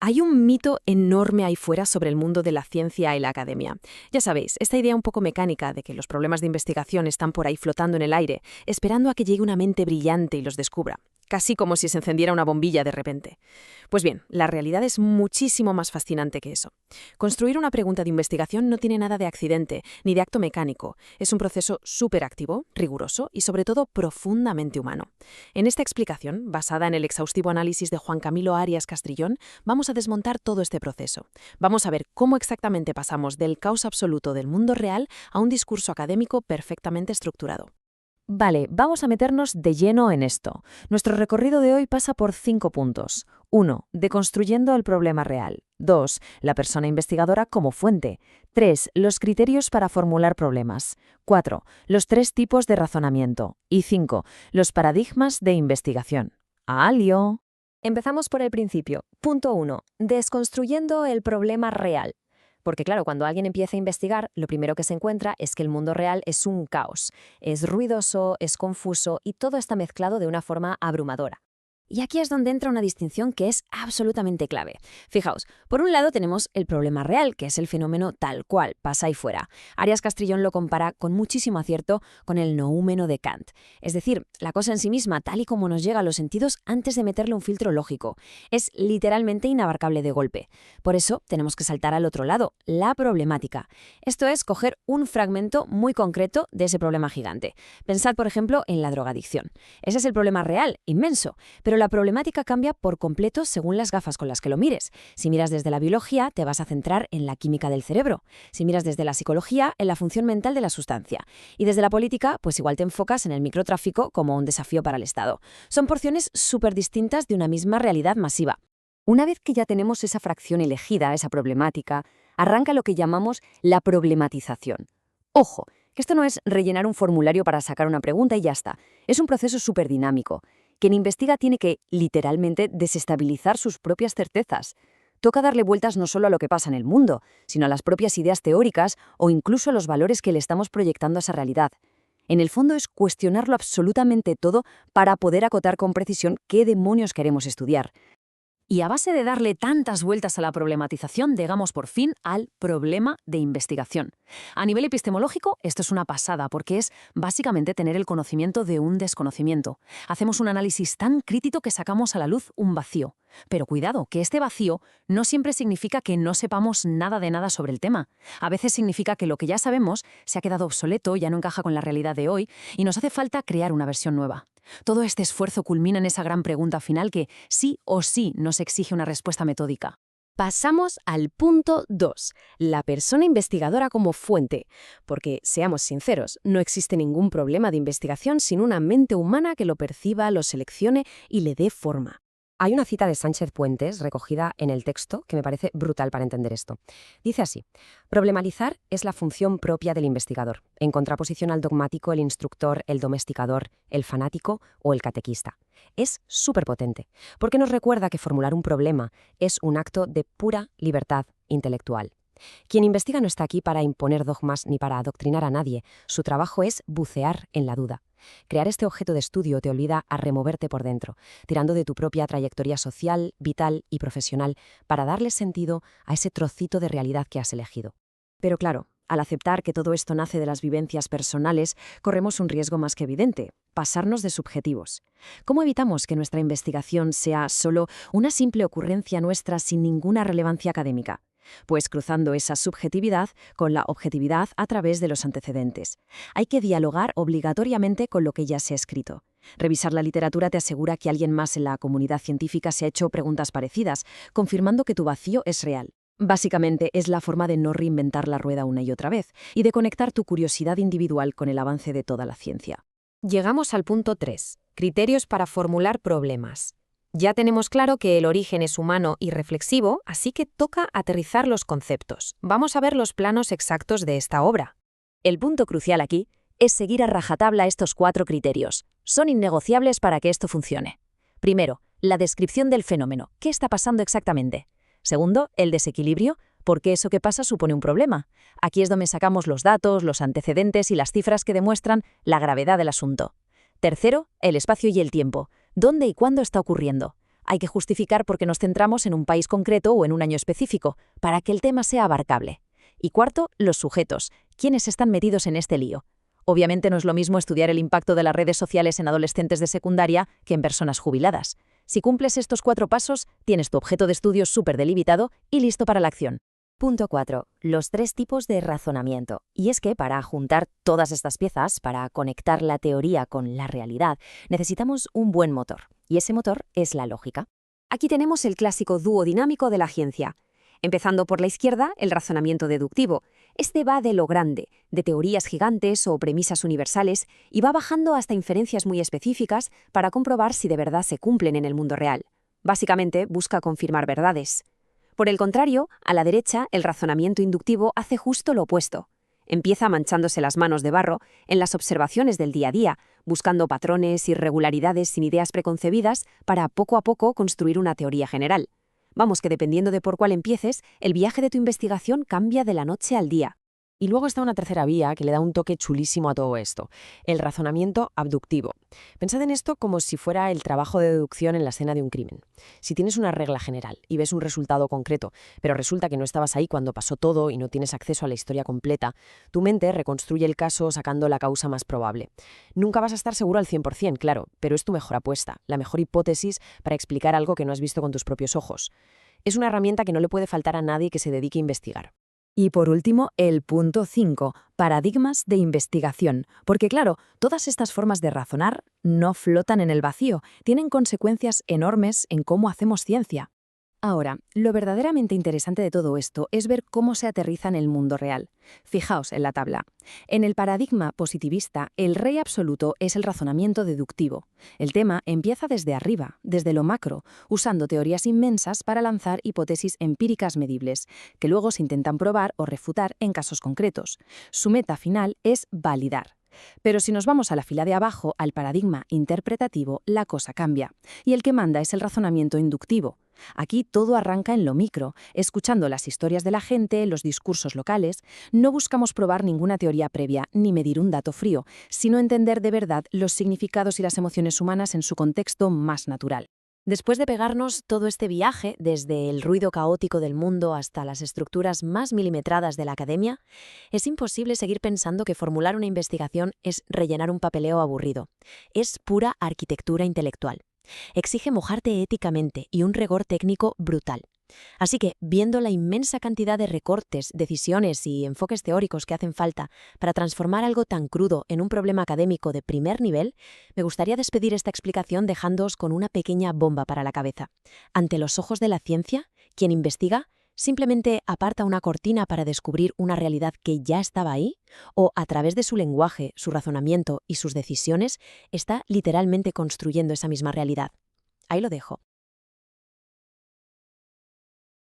Hay un mito enorme ahí fuera sobre el mundo de la ciencia y la academia. Ya sabéis, esta idea un poco mecánica de que los problemas de investigación están por ahí flotando en el aire, esperando a que llegue una mente brillante y los descubra. Casi como si se encendiera una bombilla de repente. Pues bien, la realidad es muchísimo más fascinante que eso. Construir una pregunta de investigación no tiene nada de accidente, ni de acto mecánico. Es un proceso súper activo, riguroso y sobre todo profundamente humano. En esta explicación, basada en el exhaustivo análisis de Juan Camilo Arias Castrillón, vamos a desmontar todo este proceso. Vamos a ver cómo exactamente pasamos del caos absoluto del mundo real a un discurso académico perfectamente estructurado. Vale, vamos a meternos de lleno en esto. Nuestro recorrido de hoy pasa por 5 puntos. 1. Deconstruyendo el problema real. 2. La persona investigadora como fuente. 3. Los criterios para formular problemas. 4. Los 3 tipos de razonamiento. Y 5. Los paradigmas de investigación. ¡Alio! Empezamos por el principio. Punto 1. Desconstruyendo el problema real. Porque claro, cuando alguien empieza a investigar, lo primero que se encuentra es que el mundo real es un caos. Es ruidoso, es confuso y todo está mezclado de una forma abrumadora. Y aquí es donde entra una distinción que es absolutamente clave. Fijaos, por un lado tenemos el problema real, que es el fenómeno tal cual, pasa ahí fuera. Arias Castrillón lo compara con muchísimo acierto con el noúmeno de Kant. Es decir, la cosa en sí misma, tal y como nos llega a los sentidos antes de meterle un filtro lógico. Es literalmente inabarcable de golpe. Por eso tenemos que saltar al otro lado, la problemática. Esto es coger un fragmento muy concreto de ese problema gigante. Pensad, por ejemplo, en la drogadicción. Ese es el problema real, inmenso, pero la problemática cambia por completo según las gafas con las que lo mires. Si miras desde la biología, te vas a centrar en la química del cerebro. Si miras desde la psicología, en la función mental de la sustancia. Y desde la política, pues igual te enfocas en el microtráfico como un desafío para el Estado. Son porciones súper distintas de una misma realidad masiva. Una vez que ya tenemos esa fracción elegida, esa problemática, arranca lo que llamamos la problematización. Ojo, que esto no es rellenar un formulario para sacar una pregunta y ya está. Es un proceso súper dinámico. Quien investiga tiene que, literalmente, desestabilizar sus propias certezas. Toca darle vueltas no solo a lo que pasa en el mundo, sino a las propias ideas teóricas o incluso a los valores que le estamos proyectando a esa realidad. En el fondo es cuestionarlo absolutamente todo para poder acotar con precisión qué demonios queremos estudiar. Y a base de darle tantas vueltas a la problematización, llegamos por fin al problema de investigación. A nivel epistemológico, esto es una pasada porque es básicamente tener el conocimiento de un desconocimiento. Hacemos un análisis tan crítico que sacamos a la luz un vacío. Pero cuidado, que este vacío no siempre significa que no sepamos nada de nada sobre el tema. A veces significa que lo que ya sabemos se ha quedado obsoleto, ya no encaja con la realidad de hoy y nos hace falta crear una versión nueva. Todo este esfuerzo culmina en esa gran pregunta final que sí o sí nos exige una respuesta metódica. Pasamos al punto 2, la persona investigadora como fuente. Porque, seamos sinceros, no existe ningún problema de investigación sin una mente humana que lo perciba, lo seleccione y le dé forma. Hay una cita de Sánchez Puentes recogida en el texto que me parece brutal para entender esto. Dice así: problematizar es la función propia del investigador, en contraposición al dogmático, el instructor, el domesticador, el fanático o el catequista. Es súper potente, porque nos recuerda que formular un problema es un acto de pura libertad intelectual. Quien investiga no está aquí para imponer dogmas ni para adoctrinar a nadie. Su trabajo es bucear en la duda. Crear este objeto de estudio te obliga a removerte por dentro, tirando de tu propia trayectoria social, vital y profesional para darle sentido a ese trocito de realidad que has elegido. Pero claro, al aceptar que todo esto nace de las vivencias personales, corremos un riesgo más que evidente: pasarnos de subjetivos. ¿Cómo evitamos que nuestra investigación sea solo una simple ocurrencia nuestra sin ninguna relevancia académica? Pues cruzando esa subjetividad con la objetividad a través de los antecedentes. Hay que dialogar obligatoriamente con lo que ya se ha escrito. Revisar la literatura te asegura que alguien más en la comunidad científica se ha hecho preguntas parecidas, confirmando que tu vacío es real. Básicamente es la forma de no reinventar la rueda una y otra vez y de conectar tu curiosidad individual con el avance de toda la ciencia. Llegamos al punto 3, criterios para formular problemas. Ya tenemos claro que el origen es humano y reflexivo, así que toca aterrizar los conceptos. Vamos a ver los planos exactos de esta obra. El punto crucial aquí es seguir a rajatabla estos 4 criterios. Son innegociables para que esto funcione. Primero, la descripción del fenómeno. ¿Qué está pasando exactamente? Segundo, el desequilibrio. ¿Por qué eso que pasa supone un problema? Aquí es donde sacamos los datos, los antecedentes y las cifras que demuestran la gravedad del asunto. Tercero, el espacio y el tiempo. ¿Dónde y cuándo está ocurriendo? Hay que justificar por qué nos centramos en un país concreto o en un año específico, para que el tema sea abarcable. Y cuarto, los sujetos. ¿Quiénes están metidos en este lío? Obviamente no es lo mismo estudiar el impacto de las redes sociales en adolescentes de secundaria que en personas jubiladas. Si cumples estos 4 pasos, tienes tu objeto de estudio súper delimitado y listo para la acción. Punto 4. Los 3 tipos de razonamiento. Y es que para juntar todas estas piezas, para conectar la teoría con la realidad, necesitamos un buen motor. Y ese motor es la lógica. Aquí tenemos el clásico dúo dinámico de la ciencia. Empezando por la izquierda, el razonamiento deductivo. Este va de lo grande, de teorías gigantes o premisas universales, y va bajando hasta inferencias muy específicas para comprobar si de verdad se cumplen en el mundo real. Básicamente, busca confirmar verdades. Por el contrario, a la derecha, el razonamiento inductivo hace justo lo opuesto. Empieza manchándose las manos de barro en las observaciones del día a día, buscando patrones y irregularidades sin ideas preconcebidas para poco a poco construir una teoría general. Vamos, que dependiendo de por cuál empieces, el viaje de tu investigación cambia de la noche al día. Y luego está una tercera vía que le da un toque chulísimo a todo esto, el razonamiento abductivo. Pensad en esto como si fuera el trabajo de deducción en la escena de un crimen. Si tienes una regla general y ves un resultado concreto, pero resulta que no estabas ahí cuando pasó todo y no tienes acceso a la historia completa, tu mente reconstruye el caso sacando la causa más probable. Nunca vas a estar seguro al 100%, claro, pero es tu mejor apuesta, la mejor hipótesis para explicar algo que no has visto con tus propios ojos. Es una herramienta que no le puede faltar a nadie que se dedique a investigar. Y por último, el punto 5, paradigmas de investigación. Porque claro, todas estas formas de razonar no flotan en el vacío, tienen consecuencias enormes en cómo hacemos ciencia. Ahora, lo verdaderamente interesante de todo esto es ver cómo se aterriza en el mundo real. Fijaos en la tabla. En el paradigma positivista, el rey absoluto es el razonamiento deductivo. El tema empieza desde arriba, desde lo macro, usando teorías inmensas para lanzar hipótesis empíricas medibles, que luego se intentan probar o refutar en casos concretos. Su meta final es validar. Pero si nos vamos a la fila de abajo, al paradigma interpretativo, la cosa cambia. Y el que manda es el razonamiento inductivo. Aquí todo arranca en lo micro, escuchando las historias de la gente, los discursos locales. No buscamos probar ninguna teoría previa ni medir un dato frío, sino entender de verdad los significados y las emociones humanas en su contexto más natural. Después de pegarnos todo este viaje, desde el ruido caótico del mundo hasta las estructuras más milimetradas de la academia, es imposible seguir pensando que formular una investigación es rellenar un papeleo aburrido. Es pura arquitectura intelectual. Exige mojarte éticamente y un rigor técnico brutal. Así que, viendo la inmensa cantidad de recortes, decisiones y enfoques teóricos que hacen falta para transformar algo tan crudo en un problema académico de primer nivel, me gustaría despedir esta explicación dejándoos con una pequeña bomba para la cabeza. Ante los ojos de la ciencia, quien investiga simplemente aparta una cortina para descubrir una realidad que ya estaba ahí, o a través de su lenguaje, su razonamiento y sus decisiones, está literalmente construyendo esa misma realidad. Ahí lo dejo.